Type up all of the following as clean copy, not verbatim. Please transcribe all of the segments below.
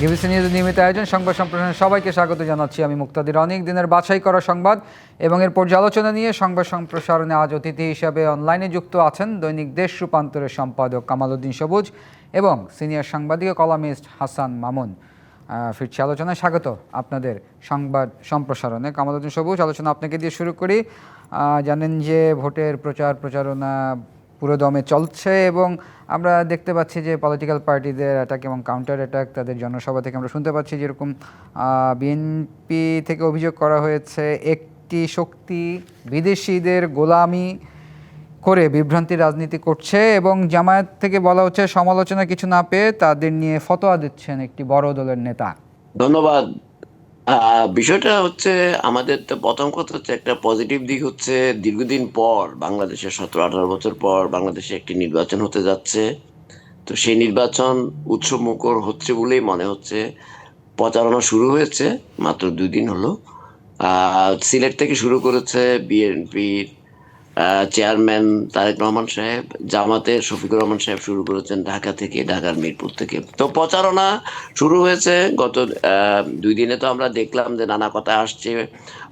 DBC নিউজের নিয়মিত আয়োজন সংবাদ সম্প্রসারণে সবাইকে স্বাগত জানাচ্ছি। আমি মুক্তাদির অনেক দিনের বাছাই করা সংবাদ এবং এর পর্যালোচনা নিয়ে সংবাদ সম্প্রসারণে আজ অতিথি হিসাবে অনলাইনে যুক্ত আছেন দৈনিক দেশ রূপান্তরের সম্পাদক কামাল উদ্দিন সবুজ এবং সিনিয়র সাংবাদিক কলামিস্ট হাসান মামুন। ফিরছি আলোচনায়, স্বাগত আপনাদের সংবাদ সম্প্রসারণে। কামাল উদ্দিন সবুজ, আলোচনা আপনাকে দিয়ে শুরু করি। জানেন যে ভোটের প্রচারণা পুরো দমে চলছে এবং আমরা দেখতে পাচ্ছি যে পলিটিক্যাল পার্টিদের অ্যাটাক এবং কাউন্টার অ্যাটাক, তাদের জনসভা থেকে আমরা শুনতে পাচ্ছি যেরকম বিএনপি থেকে অভিযোগ করা হয়েছে একটি শক্তি বিদেশিদের গোলামি করে বিভ্রান্তি রাজনীতি করছে এবং জামায়াত থেকে বলা হচ্ছে সমালোচনা কিছু না পেয়ে তাদের নিয়ে ফতোয়া দিচ্ছেন একটি বড় দলের নেতা। ধন্যবাদ। বিষয়টা হচ্ছে, আমাদের তো প্রথম কথা হচ্ছে, একটা পজিটিভ দিক হচ্ছে দীর্ঘদিন পর বাংলাদেশের 17-18 বছর পর বাংলাদেশে একটি নির্বাচন হতে যাচ্ছে। তো সেই নির্বাচন উৎসব মুখর হচ্ছে বলেই মনে হচ্ছে। প্রচারণা শুরু হয়েছে মাত্র 2 দিন হলো। সিলেট থেকে শুরু করেছে বিএনপির চেয়ারম্যান তারেক রহমান সাহেব, জামাতের শফিকুর রহমান সাহেব শুরু করেছেন ঢাকা থেকে, ঢাকার মিরপুর থেকে। তো প্রচারণা শুরু হয়েছে গত 2 দিনে। তো আমরা দেখলাম যে নানা কথা আসছে,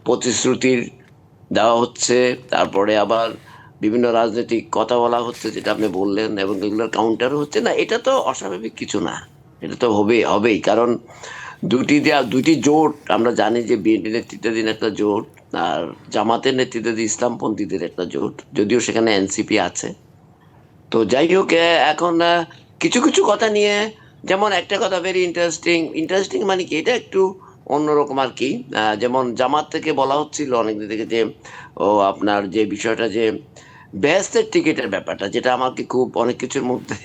প্রতিশ্রুতির দেওয়া হচ্ছে, তারপরে আবার বিভিন্ন রাজনৈতিক কথা বলা হচ্ছে, যেটা আপনি বললেন, এবং এগুলোর কাউন্টারও হচ্ছে। না, এটা তো অস্বাভাবিক কিছু না, এটা তো হবেই। কারণ দুটি জোট, আমরা জানি যে বিএনপি নেতৃত্বাধীন একটা জোট আর জামাতের নেতৃত্বে ইসলামপন্থীদের একটা জোট, যদিও সেখানে এনসিপি আছে। তো যাই হোক, এখন কিছু কিছু কথা নিয়ে, যেমন একটা কথা ভেরি ইন্টারেস্টিং মানে কি, এটা একটু অন্যরকম আর কি। যেমন জামাত থেকে বলা হচ্ছিল অনেকদিন থেকে যে আপনার যে বিষয়টা, যে বেহেস্তের টিকিটের ব্যাপারটা, যেটা আমাকে খুব অনেক কিছুর মধ্যে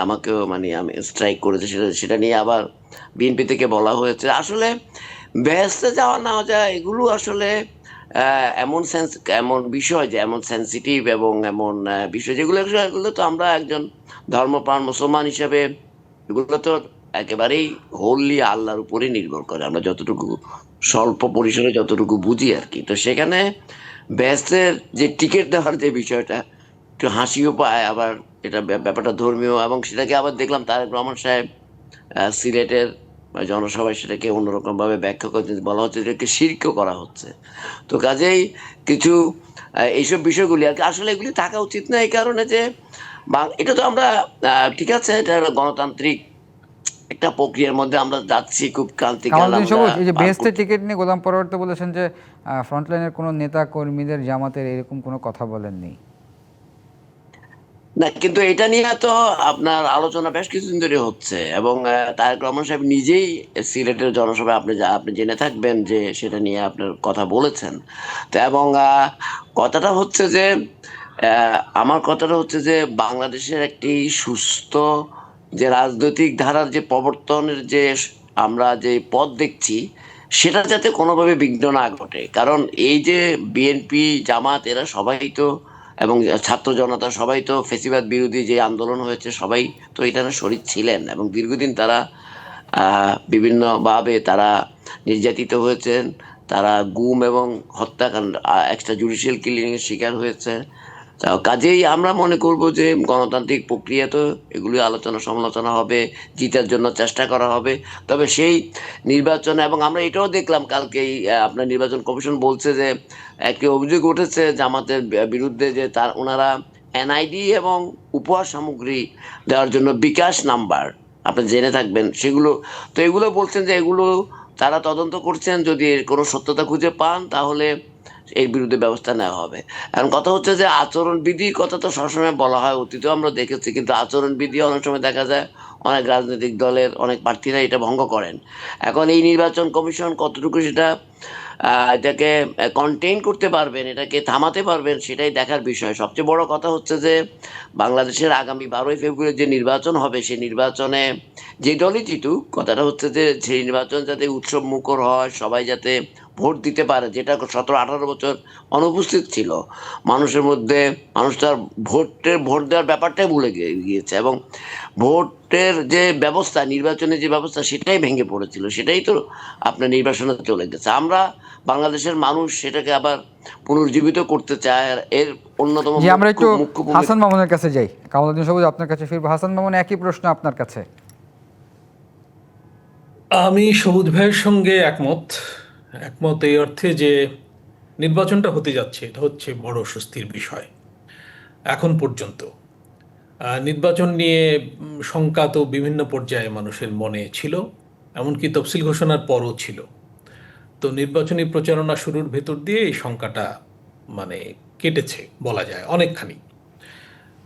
আমাকেও আমি স্ট্রাইক করেছে, সেটা নিয়ে আবার বিএনপি থেকে বলা হয়েছে। আসলে বেহেস্তে যাওয়া না যায়, এগুলো আসলে এমন বিষয়, যে এমন সেন্সিটিভ এবং এমন বিষয়, এগুলো তো আমরা একজন ধর্মপ্রাণ মুসলমান হিসেবে এগুলো তো একেবারেই হোললি আল্লাহর উপরে নির্ভর করে, আমরা যতটুকু স্বল্প পরিসরে যতটুকু বুঝি আর কি। তো সেখানে বেহেস্তের যে টিকিট দেওয়ার যে বিষয়টা, একটু হাসিও পায়, আবার এটা ব্যাপারটা ধর্মীয়, এবং সেটাকে আবার দেখলাম তারেক রহমান সাহেব সিলেটের জনসভায় সেটাকে অন্যরকম ভাবে ব্যাখ্যা করতে বলা হচ্ছে, এটাকে শিরকও করা হচ্ছে। তো কাজেই কিছু এইসব বিষয়গুলি আর কি, আসলে এগুলি থাকা উচিত না, এই কারণে যে এটা তো আমরা ঠিক আছে, এটা গণতান্ত্রিক একটা প্রক্রিয়ার মধ্যে আমরা যাচ্ছি, খুব ক্রান্তিকাল এই যে বেহেস্তের টিকিট নিয়ে গোলাম পরোয়ার তো বলেছেন যে ফ্রন্টলাইনের কোনো নেতা কর্মীদের জামাতের এরকম কোনো কথা বলেননি। না, কিন্তু এটা নিয়ে তো আপনার আলোচনা বেশ কিছুদিন ধরে হচ্ছে, এবং তারেক রহমান সাহেব নিজেই সিলেটের জনসভায় আপনি জেনে থাকবেন যে সেটা নিয়ে আপনার কথা বলেছেন। তো এবং কথাটা হচ্ছে যে আমার কথাটা হচ্ছে যে বাংলাদেশের একটি সুস্থ যে রাজনৈতিক ধারার যে প্রবর্তনের যে আমরা যে পথ দেখছি, সেটা যাতে কোনোভাবে বিঘ্ন না ঘটে। কারণ এই যে বিএনপি, জামাত, এরা সবাই তো, এবং ছাত্র জনতা সবাই তো ফেসিবাদ বিরোধী যে আন্দোলন হয়েছে, সবাই তো এখানে শরীক ছিলেন, এবং দীর্ঘদিন তারা বিভিন্নভাবে তারা নির্যাতিত হয়েছেন, তারা গুম এবং হত্যাকাণ্ড, এক্সট্রা জুডিশিয়াল কিলিং এর শিকার হয়েছে। কাজেই আমরা মনে করব যে গণতান্ত্রিক প্রক্রিয়া তো এগুলি আলোচনা সমালোচনা হবে, জিতার জন্য চেষ্টা করা হবে। তবে সেই নির্বাচন, এবং আমরা এটাও দেখলাম কালকেই, আপনার নির্বাচন কমিশন বলছে যে একটি অভিযোগ উঠেছে জামাতের বিরুদ্ধে, যে ওনারা এনআইডি এবং উপহার সামগ্রী দেওয়ার জন্য বিকাশ নাম্বার, আপনি জেনে থাকবেন সেগুলো। তো এগুলো বলছেন যে এগুলো তারা তদন্ত করছেন, যদি এর কোনো সত্যতা খুঁজে পান তাহলে এর বিরুদ্ধে ব্যবস্থা নেওয়া হবে। এখন কথা হচ্ছে যে আচরণবিধির কথা তো সবসময় বলা হয়, অতীতেও আমরা দেখেছি, কিন্তু আচরণবিধি অনেক সময় দেখা যায় অনেক রাজনৈতিক দলের অনেক প্রার্থীরা এটা ভঙ্গ করেন। এখন এই নির্বাচন কমিশন কতটুকু এটাকে কন্টেইন করতে পারবেন, এটাকে থামাতে পারবেন, সেটাই দেখার বিষয়। সবচেয়ে বড় কথা হচ্ছে যে বাংলাদেশের আগামী 12ই ফেব্রুয়ারি যে নির্বাচন হবে, সেই নির্বাচনে যে দলই জিতুক, কথাটা হচ্ছে যে সেই নির্বাচন যাতে উৎসব মুখর হয়, সবাই যাতে ভোট দিতে পারে, যেটা 17-18 বছর অনুপস্থিত ছিল মানুষের মধ্যে। মানুষ তার ভোট দেওয়ার ব্যাপারটাই ভুলে গিয়েছে, এবং ভোটের যে ব্যবস্থা, নির্বাচনের যে ব্যবস্থা, সেটাই ভেঙে পড়েছিল, সেটাই তো আপনার নির্বাচনে চলে গেছে। আমরা বাংলাদেশের মানুষ সেটাকে আবার পুনর্জীবিত করতে চায়, আর এর অন্যতম আমরা একটু হাসান মামুনের কাছে যাই। কামাল উদ্দিন সবুজ, আপনার কাছে ফিরবো। হাসান মামুন, একই প্রশ্ন আপনার কাছে। আমি সবুজ ভাইয়ের সঙ্গে একমত। একমত এই অর্থে যে নির্বাচনটা হতে যাচ্ছে, এটা হচ্ছে বড় স্বস্তির বিষয়। এখন পর্যন্ত নির্বাচন নিয়ে শঙ্কা তো বিভিন্ন পর্যায়ে মানুষের মনে ছিল, এমনকি তফসিল ঘোষণার পরও ছিল। তো নির্বাচনী প্রচারণা শুরুর ভেতর দিয়ে এই শঙ্কাটা মানে কেটেছে বলা যায় অনেকখানি।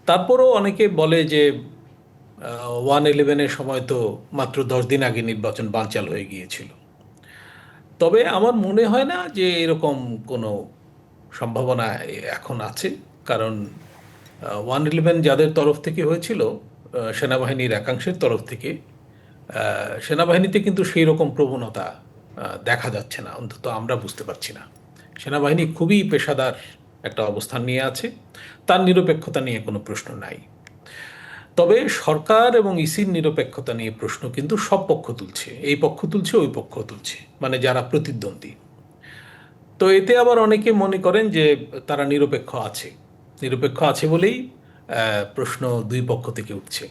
তারপরও অনেকে বলে যে 111-এর সময় তো মাত্র 10 দিন আগে নির্বাচন বানচাল হয়ে গিয়েছিল। তবে আমার মনে হয় না যে এরকম কোনো সম্ভাবনা এখন আছে। কারণ 111 যাদের তরফ থেকে হয়েছিল, সেনাবাহিনীর একাংশের তরফ থেকে, সেনাবাহিনীতে কিন্তু সেই রকম প্রবণতা দেখা যাচ্ছে না, অন্তত আমরা বুঝতে পারছি না। সেনাবাহিনী খুবই পেশাদার একটা অবস্থান নিয়ে আছে, তার নিরপেক্ষতা নিয়ে কোনো প্রশ্ন নাই। তবে সরকার এবং ইসির নিরপেক্ষতা নিয়ে প্রশ্ন কিন্তু সব পক্ষ তুলছে, এই পক্ষ তুলছে, ওই পক্ষ তুলছে, মানে যারা প্রতিদ্বন্দ্বী। তো এতে আবার অনেকে মনে করেন যে তারা নিরপেক্ষ আছে, নিরপেক্ষ আছে বলেই প্রশ্ন দুই পক্ষ থেকে উঠছে।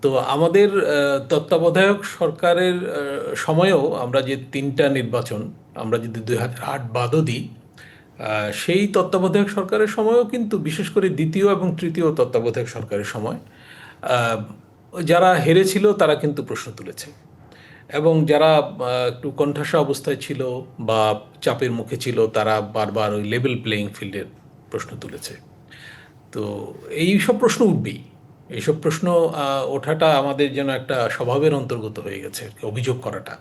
তো আমাদের তত্ত্বাবধায়ক সরকারের সময়েও আমরা যে তিনটা নির্বাচন, আমরা যদি 2008 বাদও দিই, সেই তত্ত্বাবধায়ক সরকারের সময়ও কিন্তু, বিশেষ করে দ্বিতীয় এবং তৃতীয় তত্ত্বাবধায়ক সরকারের সময়, আহ, যারা হেরেছিল তারা কিন্তু প্রশ্ন তুলেছে, এবং যারা একটু কোণঠাসা অবস্থায় ছিল বা চাপের মুখে ছিল তারা বারবার ওই লেভেল প্লেয়িং ফিল্ডের প্রশ্ন তুলেছে। তো এই সব প্রশ্ন উঠবেই। এইসব প্রশ্ন ওঠাটা আমাদের যেন একটা স্বভাবের অন্তর্গত হয়ে গেছে আর কি, অভিযোগ করাটা।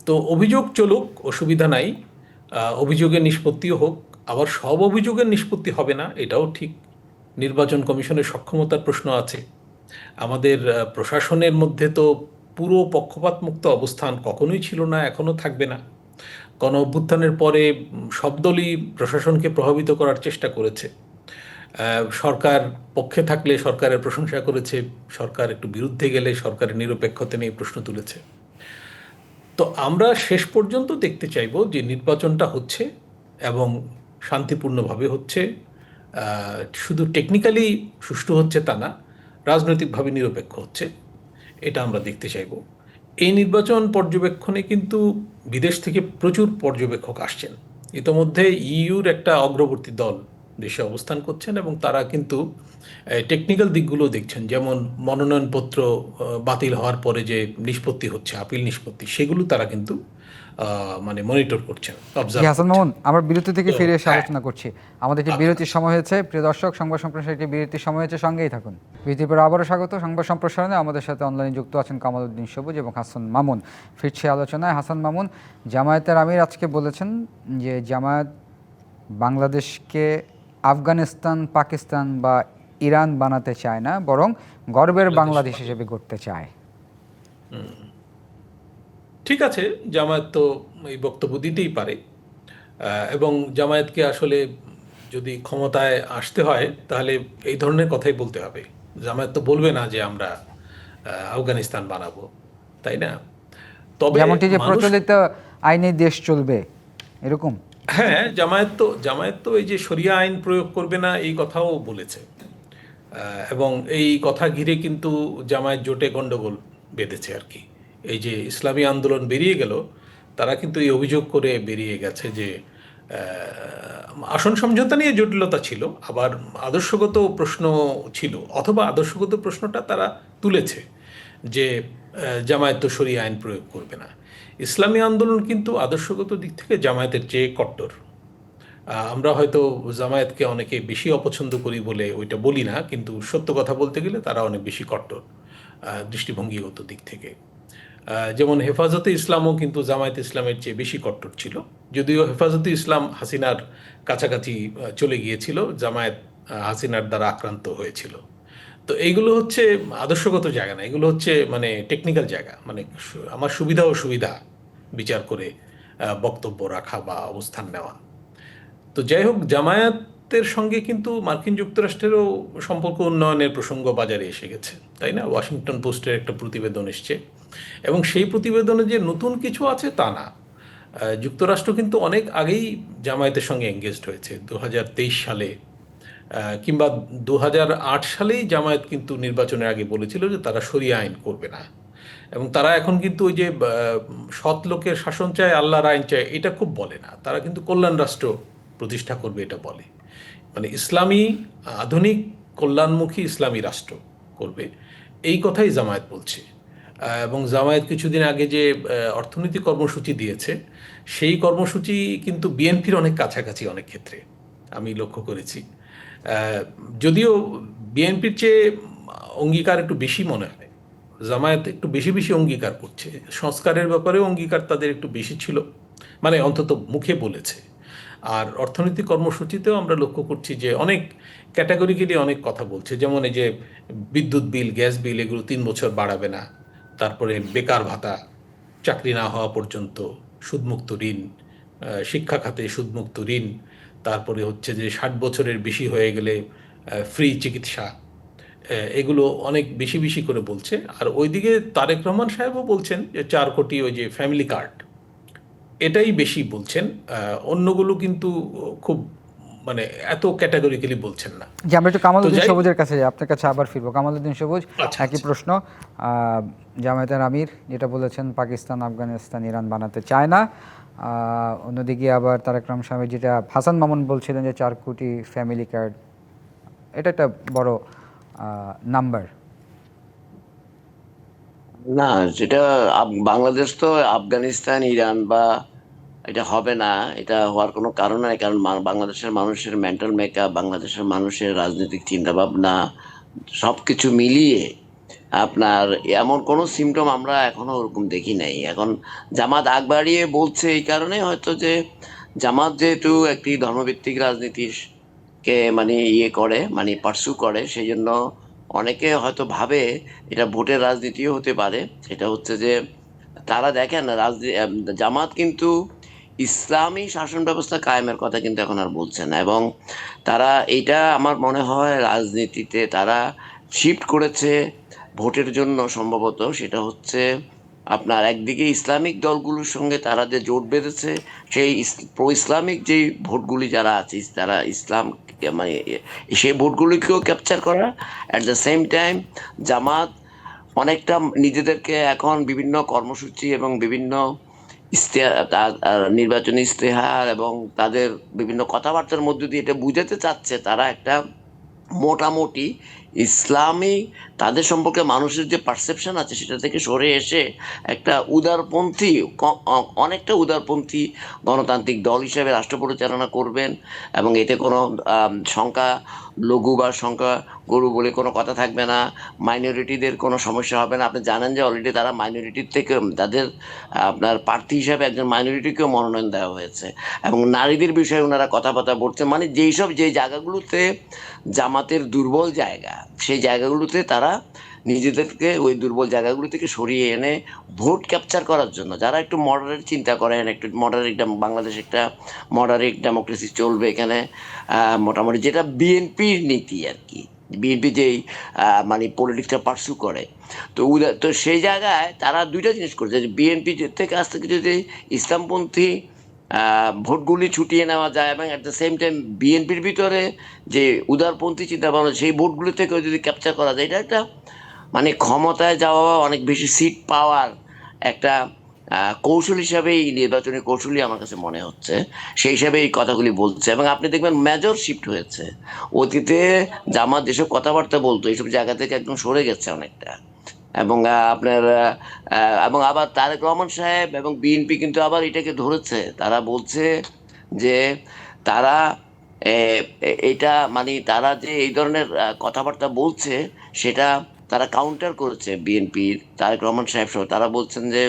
তো অভিযোগ চলুক, অসুবিধা নাই। অভিযোগের নিষ্পত্তিও হোক। আবার সব অভিযোগের নিষ্পত্তি হবে না, এটাও ঠিক। নির্বাচন কমিশনের সক্ষমতার প্রশ্ন আছে। আমাদের প্রশাসনের মধ্যে তো পুরো পক্ষপাতমুক্ত অবস্থান কখনোই ছিল না, এখনো থাকবে না। গণ অভ্যুত্থানের পরে সব দলই প্রশাসনকে প্রভাবিত করার চেষ্টা করেছে। সরকার পক্ষে থাকলে সরকারের প্রশংসা করেছে, সরকার একটু বিরুদ্ধে গেলে সরকারের নিরপেক্ষতা নিয়ে প্রশ্ন তুলেছে। তো আমরা শেষ পর্যন্ত দেখতে চাইব যে নির্বাচনটা হচ্ছে এবং শান্তিপূর্ণভাবে হচ্ছে। শুধু টেকনিক্যালি সুষ্ঠু হচ্ছে তা না, রাজনৈতিকভাবে নিরপেক্ষ হচ্ছে, এটা আমরা দেখতে চাইব। এই নির্বাচন পর্যবেক্ষণে কিন্তু বিদেশ থেকে প্রচুর পর্যবেক্ষক আসছেন। ইতোমধ্যে ইইউর একটা অগ্রবর্তী দল দেশে অবস্থান করছেন, এবং তারা কিন্তু টেকনিক্যাল দিকগুলো দেখছেন, যেমন মনোনয়নপত্র বাতিল হওয়ার পরে যে নিষ্পত্তি হচ্ছে, আপিল নিষ্পত্তি, সেগুলো তারা কিন্তু মানে মনিটর করছেন, জি অবজার্ভ হাসান করছেন। মামুন, আমরা বিরতি থেকে তো ফিরে এসে হ্যাঁ, আলোচনা করছি। আমাদের একটি আচ্ছা বিরতির সময় হয়েছে, প্রিয় দর্শক, সংবাদ সম্প্রসারণের একটি বিরতির সময় হয়েছে, সঙ্গেই থাকুন। বিরতির পর আবারও স্বাগত সংবাদ সম্প্রসারণে। আমাদের সাথে অনলাইনে যুক্ত আছেন কামাল উদ্দিন সবুজ এবং হাসান মামুন। ফিরছি আলোচনায়। হাসান মামুন, জামায়াতের আমির আজকে বলেছেন যে জামায়াত বাংলাদেশকে আফগানিস্তান, পাকিস্তান বা ইরান বানাতে চায় না, বরং গর্বের বাংলাদেশ হিসেবে গড়তে চায়। ঠিক আছে, জামায়াত তো এই বক্তব্য দিতেই পারে। এবং জামায়াতকে আসলে যদি ক্ষমতায় আসতে হয় তাহলে এই ধরনের কথাই বলতে হবে। জামায়াত তো বলবে না যে আমরা আফগানিস্তান বানাবো, তাই না? তবে যেমনটি যে মানুষ, প্রচলিত আইনে দেশ চলবে, এরকম। হ্যাঁ, জামায়াত তো এই যে শরিয়া আইন প্রয়োগ করবে না এই কথাও বলেছে। এবং এই কথা ঘিরে কিন্তু জামায়াত জোটে গন্ডগোল বেঁধেছে আর কি। এই যে ইসলামী আন্দোলন বেরিয়ে গেল, তারা কিন্তু এই অভিযোগ করে বেরিয়ে গেছে যে আসন সমঝোতা নিয়ে জটিলতা ছিল, আবার আদর্শগত প্রশ্ন ছিল, অথবা আদর্শগত প্রশ্নটা তারা তুলেছে যে জামায়াত তো শরিয়া আইন প্রয়োগ করবে না। ইসলামী আন্দোলন কিন্তু আদর্শগত দিক থেকে জামায়াতের চেয়ে কট্টর। আমরা হয়তো জামায়াতকে অনেকে বেশি অপছন্দ করি বলে ওইটা বলি না, কিন্তু সত্য কথা বলতে গেলে তারা অনেক বেশি কট্টর দৃষ্টিভঙ্গিগত দিক থেকে। যেমন হেফাজতে ইসলামও কিন্তু জামায়াত ইসলামের চেয়ে বেশি কট্টর ছিল, যদিও হেফাজতে ইসলাম হাসিনার কাছাকাছি চলে গিয়েছিল, জামায়াত হাসিনার দ্বারা আক্রান্ত হয়েছিল। তো এইগুলো হচ্ছে আদর্শগত জায়গা না, এগুলো হচ্ছে মানে টেকনিক্যাল জায়গা, মানে আমার সুবিধা অসুবিধা বিচার করে বক্তব্য রাখা বা অবস্থান নেওয়া। তো যাই হোক, জামায়াতের সঙ্গে কিন্তু মার্কিন যুক্তরাষ্ট্রেরও সম্পর্ক উন্নয়নের প্রসঙ্গ বাজারে এসে গেছে, তাই না? ওয়াশিংটন পোস্টের একটা প্রতিবেদন এসছে, এবং সেই প্রতিবেদনে যে নতুন কিছু আছে তা না। যুক্তরাষ্ট্র কিন্তু অনেক আগেই জামায়াতের সঙ্গে এঙ্গেজড হয়েছে, 2023 সালে, কিংবা 2008 সালেই জামায়াত কিন্তু নির্বাচনের আগে বলেছিল যে তারা শরিয়া আইন করবে না। এবং তারা এখন কিন্তু ওই যে সৎ লোকের শাসন চায়, আল্লাহর আইন চায়, এটা খুব বলে না। তারা কিন্তু কল্যাণ রাষ্ট্র প্রতিষ্ঠা করবে এটা বলে, মানে ইসলামী আধুনিক কল্যাণমুখী ইসলামী রাষ্ট্র করবে, এই কথাই জামায়াত বলছে। এবং জামায়াত কিছুদিন আগে যে অর্থনৈতিক কর্মসূচি দিয়েছে, সেই কর্মসূচি কিন্তু বিএনপির অনেক কাছাকাছি অনেক ক্ষেত্রে আমি লক্ষ্য করেছি। যদিও বিএনপির চেয়ে অঙ্গীকার একটু বেশি মনে হয়, জামায়াত একটু বেশি বেশি অঙ্গীকার করছে, সংস্কারের ব্যাপারেও অঙ্গীকার তাদের একটু বেশি ছিল, মানে অন্তত মুখে বলেছে। আর অর্থনৈতিক কর্মসূচিতেও আমরা লক্ষ্য করছি যে অনেক ক্যাটাগরিক্যালি অনেক কথা বলছে, যেমন এই যে বিদ্যুৎ বিল, গ্যাস বিল, এগুলো 3 বছর বাড়াবে না, তারপরে বেকার ভাতা, চাকরি না হওয়া পর্যন্ত সুদমুক্ত ঋণ, শিক্ষা খাতে সুদমুক্ত ঋণ, তারপরে হচ্ছে যে 60 বছরের বেশি হয়ে গেলে ফ্রি চিকিৎসা, এগুলো অনেক বেশি বেশি করে বলছে। আর ওইদিকে তারেক রহমান সাহেবও বলছেন যে 4 কোটি ওই যে ফ্যামিলি কার্ড, এটাই বেশি বলছেন। অন্যগুলো কিন্তু খুব মানে এত ক্যাটাগরিক্যালি বলছেন না। যে আমরা একটু তো কামালউদ্দিন যাই, সবুজের কাছে যাই, আপনার কাছে আবার ফিরবো। কামালউদ্দিন সবুজ, আচ্ছা একই আচ্ছা। প্রশ্ন। জামায়াতের আমির যেটা বলেছেন, পাকিস্তান, আফগানিস্তান, ইরান বানাতে চায় না। অন্যদিকে আবার তারেক রহমান সাহেব যেটা হাসান মামুন বলছিলেন যে 4 কোটি ফ্যামিলি কার্ড, এটা একটা বড় নাম্বার। না, যেটা বাংলাদেশ তো আফগানিস্তান, ইরান বা এটা হবে না। এটা হওয়ার কোনো কারণ নাই, কারণ বাংলাদেশের মানুষের মেন্টাল মেকআপ, বাংলাদেশের মানুষের রাজনৈতিক চিন্তা ভাবনা সবকিছু মিলিয়ে আপনার এমন কোনো সিমটম আমরা এখনো ওরকম দেখি নাই। এখন জামাত আগ বাড়িয়ে বলছে এই কারণে হয়তো যে জামাত যেহেতু একটি ধর্মভিত্তিক রাজনীতির কে মানে ইয়ে করে, মানে পার্সু করে, সেই জন্য অনেকে হয়তো ভাবে এটা ভোটের রাজনীতিও হতে পারে। সেটা হচ্ছে যে তারা দেখেন জামাত কিন্তু ইসলামী শাসন ব্যবস্থা কায়েমের কথা কিন্তু এখন আর বলছে না, এবং তারা এইটা আমার মনে হয় রাজনীতিতে তারা শিফট করেছে ভোটের জন্য সম্ভবত। সেটা হচ্ছে আপনার একদিকে ইসলামিক দলগুলোর সঙ্গে তারা যে জোট বেঁধেছে, সেই প্রো ইসলামিক যেই ভোটগুলি যারা আছে, তারা ইসলাম মানে সেই ভোটগুলিকেও ক্যাপচার করা। অ্যাট দ্য সেম টাইম জামাত অনেকটা নিজেদেরকে এখন বিভিন্ন কর্মসূচি এবং বিভিন্ন নির্বাচনী ইশতেহার এবং তাদের বিভিন্ন কথাবার্তার মধ্য দিয়ে এটা বুঝাতে চাচ্ছে তারা একটা মোটামুটি ইসলামী, তাদের সম্পর্কে মানুষের যে পারসেপশন আছে সেটা থেকে সরে এসে একটা উদারপন্থী, অনেকটা উদারপন্থী গণতান্ত্রিক দল হিসেবে রাষ্ট্র পরিচালনা করবেন। এবং এতে কোনো সংখ্যা লঘু বা সংখ্যা গরু বলে কোনো কথা থাকবে না, মাইনরিটিদের কোনো সমস্যা হবে না। আপনি জানেন যে অলরেডি তারা মাইনরিটির থেকে তাদের আপনার প্রার্থী হিসাবে একজন মাইনরিটিকেও মনোনয়ন দেওয়া হয়েছে, এবং নারীদের বিষয়ে ওনারা কথাবার্তা বলছেন। মানে যে জায়গাগুলোতে জামাতের দুর্বল জায়গা, সেই জায়গাগুলোতে তারা নিজেদেরকে ওই দুর্বল জায়গাগুলো থেকে সরিয়ে এনে ভোট ক্যাপচার করার জন্য, যারা একটু মডারেট চিন্তা করেন, একটু মডারেট, বাংলাদেশ একটা মডারেট ডেমোক্রেসি চলবে এখানে, মোটামুটি যেটা বিএনপির নীতি আর কি, বিএনপি যেই মানে পলিটিক্সটা পার্সু করে। তো সেই জায়গায় তারা দুইটা জিনিস করছে, যে বিএনপি থেকে আজ থেকে যদি ইসলামপন্থী ভোটগুলি ছুটিয়ে নেওয়া যায়, এবং অ্যাট দ্য সেম টাইম বিএনপির ভিতরে যে উদারপন্থী চিন্তা ভাবনা সেই ভোটগুলি থেকেও যদি ক্যাপচার করা যায়, এটা একটা মানে ক্ষমতায় যাওয়া, অনেক বেশি সিট পাওয়ার একটা কৌশল হিসাবে, এই নির্বাচনী কৌশলই আমার কাছে মনে হচ্ছে। সেই হিসাবে এই কথাগুলি বলছে, এবং আপনি দেখবেন মেজর শিফট হয়েছে। অতীতে জামাত যেসব কথাবার্তা বলতো এইসব জায়গা থেকে একদম সরে গেছে অনেকটা। এবং আপনার এবং আবার তারেক রহমান সাহেব এবং বিএনপি কিন্তু আবার এটাকে ধরেছে, তারা বলছে যে তারা এটা মানে তারা যে এই ধরনের কথাবার্তা বলছে সেটা তারা কাউন্টার করেছে। বিএনপির তারেক রহমান সাহেব সহ তারা বলছেন যে,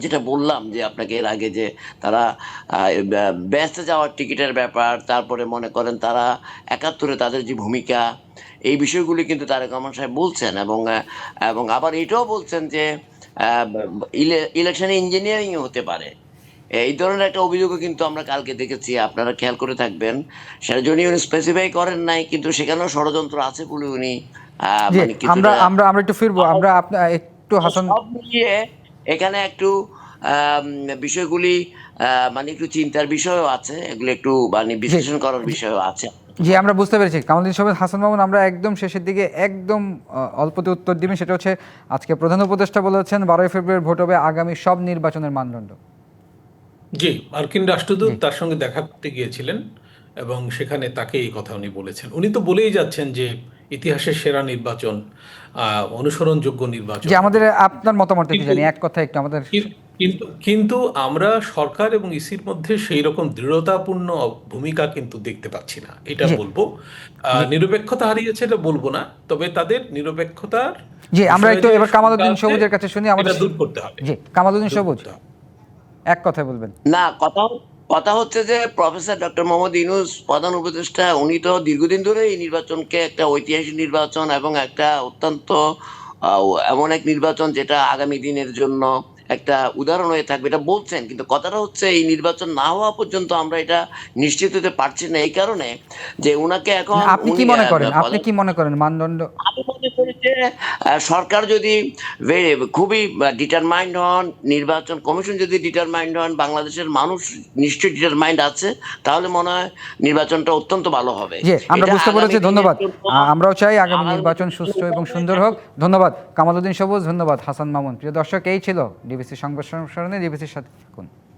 যেটা বললাম যে আপনাকে এর আগে, যে তারা ব্যস্তে যাওয়ার টিকিটের ব্যাপার, তারপরে মনে করেন তারা 71-এ তাদের যে ভূমিকা, এই বিষয়গুলি কিন্তু তারেক রহমান সাহেব বলছেন। এবং আবার এটাও বলছেন যে ইলেকশনে ইঞ্জিনিয়ারিং হতে পারে। এই ধরনের একটা অভিযোগও কিন্তু আমরা কালকে দেখেছি, আপনারা খেয়াল করে থাকবেন। সেটা জন্য উনি স্পেসিফাই করেন নাই, কিন্তু সেখানেও ষড়যন্ত্র আছে বলে উনি জি, মানে আমরা কিছুটা আমরা আমরা একটু ফিরবো। আমরা একটু হাসান। সব মিলিয়ে এখানে একটু আম, বিষয়গুলি মানে একটু চিন্তার বিষয়ও আছে, এগুলো একটু মানে জি, বিশ্লেষণ করার বিষয়ও আছে। জি, আমরা বুঝতে পেরেছি কামালউদ্দিন সাহেব। হাসান মামুন, আমরা একদম শেষের দিকে একদম অল্পতে উত্তর দিবেন, সেটা হচ্ছে আজকে প্রধান উপদেষ্টা বলেছেন 12ই ফেব্রুয়ারি ভোট হবে আগামী সব নির্বাচনের মানদণ্ড। জি, মার্কিন রাষ্ট্রদূত জি তার সঙ্গে দেখা করতে গিয়েছিলেন এবং সেখানে তাকে এই কথা উনি বলেছেন। উনি তো বলেই যাচ্ছেন যে ইতিহাসের সেরা নির্বাচন, অনুসরণযোগ্য নির্বাচন জি, হবে। আমাদের আপনার মতামত একটু কিন্তু জানি, এক কথা একটু আমাদের। কিন্তু আমরা সরকার এবং ইসির মধ্যে সেই রকম দৃঢ়তাপূর্ণ ভূমিকা কিন্তু দেখতে পাচ্ছি না, এটা জি বলবো। জি নিরপেক্ষতা হারিয়েছে এটা বলবো না, তবে তাদের নিরপেক্ষতার জি, আমরা বিষয়ে একটু যে এবার শঙ্কা কামালউদ্দিন আছে সবুজের কাছে শুনি এটা আমাদের। দূর করতে হবে, জি, কামালউদ্দিন দূর সবুজ করতে হবে। এক কথায় বলবেন। না, কথা কথা হচ্ছে যে প্রফেসর ডক্টর মোহাম্মদ ইউনূস প্রধান উপদেষ্টা, উনি তো দীর্ঘদিন ধরে এই নির্বাচনকে একটা ঐতিহাসিক নির্বাচন এবং একটা অত্যন্ত এমন এক নির্বাচন যেটা আগামী দিনের জন্য একটা উদাহরণ হয়ে থাকবে এটা বলছেন, কিন্তু কথাটা হচ্ছে এই নির্বাচন না হওয়া পর্যন্ত আমরা এটা নিশ্চিত হতে পারছি না, এই কারণে যে উনাকে এখন আপনি কি উনি মনে করেন, আপনি প্রধান, কি মনে করেন মানদণ্ড? আমি মনে করি যে সরকার যদি খুবই ডিটারমাইন্ড হন, নির্বাচন কমিশন যদি ডিটারমাইন্ড হন, বাংলাদেশের মানুষ নিশ্চয়ই ডিটারমাইন্ড আছে, তাহলে মনে হয় নির্বাচনটা অত্যন্ত ভালো হবে। জি, আমরা এটা বুঝতে আগামী পেরেছি, দিনের ধন্যবাদ। জন্য আমরাও চাই আগামী আগামী নির্বাচন দিনের সুষ্ঠু এবং জন্য সুন্দর হোক। ধন্যবাদ কামালউদ্দিন সবুজ, ধন্যবাদ হাসান মামুন। প্রিয় দর্শক, এই ছিল ডিবিসি সংবাদ সম্প্রসারণে, ডিবিসির সাথে থাকুন।